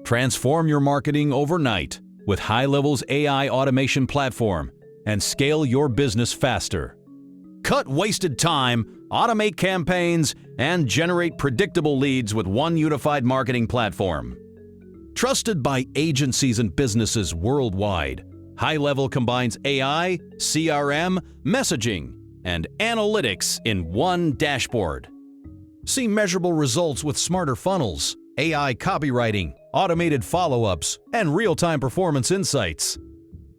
Transform your marketing overnight with HighLevel's AI automation platform and scale your business faster. Cut wasted time, automate campaigns, and generate predictable leads with one unified marketing platform. Trusted by agencies and businesses worldwide, HighLevel combines AI, CRM, messaging, and analytics in one dashboard. See measurable results with smarter funnels, AI copywriting, automated follow-ups, and real-time performance insights.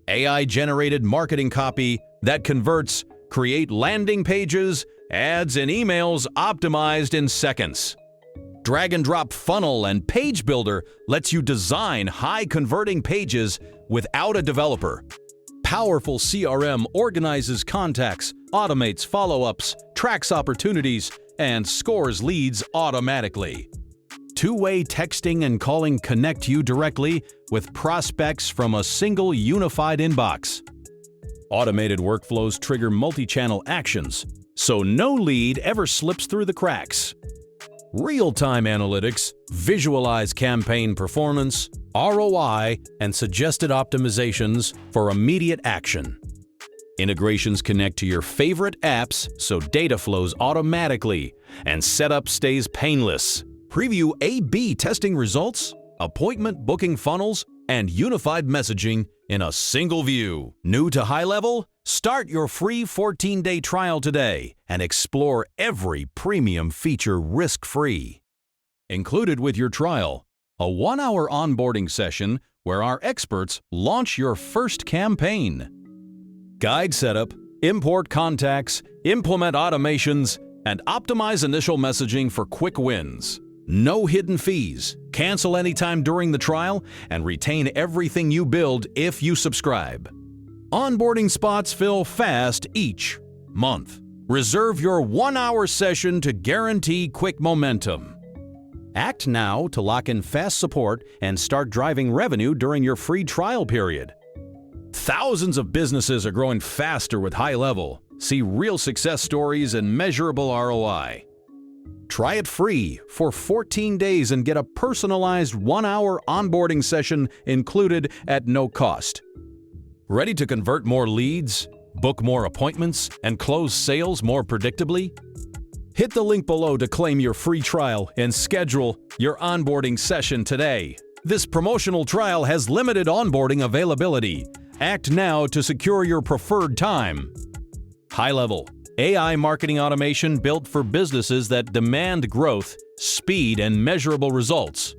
AI-generated marketing copy that converts, create landing pages, ads, and emails optimized in seconds. Drag-and-drop funnel and page builder lets you design high-converting pages without a developer. Powerful CRM organizes contacts, automates follow-ups, tracks opportunities, and scores leads automatically. Two-way texting and calling connect you directly with prospects from a single unified inbox. Automated workflows trigger multi-channel actions, so no lead ever slips through the cracks. Real-time analytics visualize campaign performance, ROI, and suggested optimizations for immediate action. Integrations connect to your favorite apps so data flows automatically and setup stays painless. Preview A/B testing results, appointment booking funnels, and unified messaging in a single view. New to HighLevel? Start your free 14-day trial today and explore every premium feature risk-free. Included with your trial, a 1-hour onboarding session where our experts launch your first campaign. Guide setup, import contacts, implement automations, and optimize initial messaging for quick wins. No hidden fees. Cancel anytime during the trial and retain everything you build if you subscribe. Onboarding spots fill fast each month. Reserve your 1-hour session to guarantee quick momentum. Act now to lock in fast support and start driving revenue during your free trial period. Thousands of businesses are growing faster with HighLevel. See real success stories and measurable ROI. Try it free for 14 days and get a personalized 1-hour onboarding session included at no cost. Ready to convert more leads, book more appointments, and close sales more predictably? Hit the link below to claim your free trial and schedule your onboarding session today. This promotional trial has limited onboarding availability. Act now to secure your preferred time. HighLevel, AI marketing automation built for businesses that demand growth, speed, and measurable results.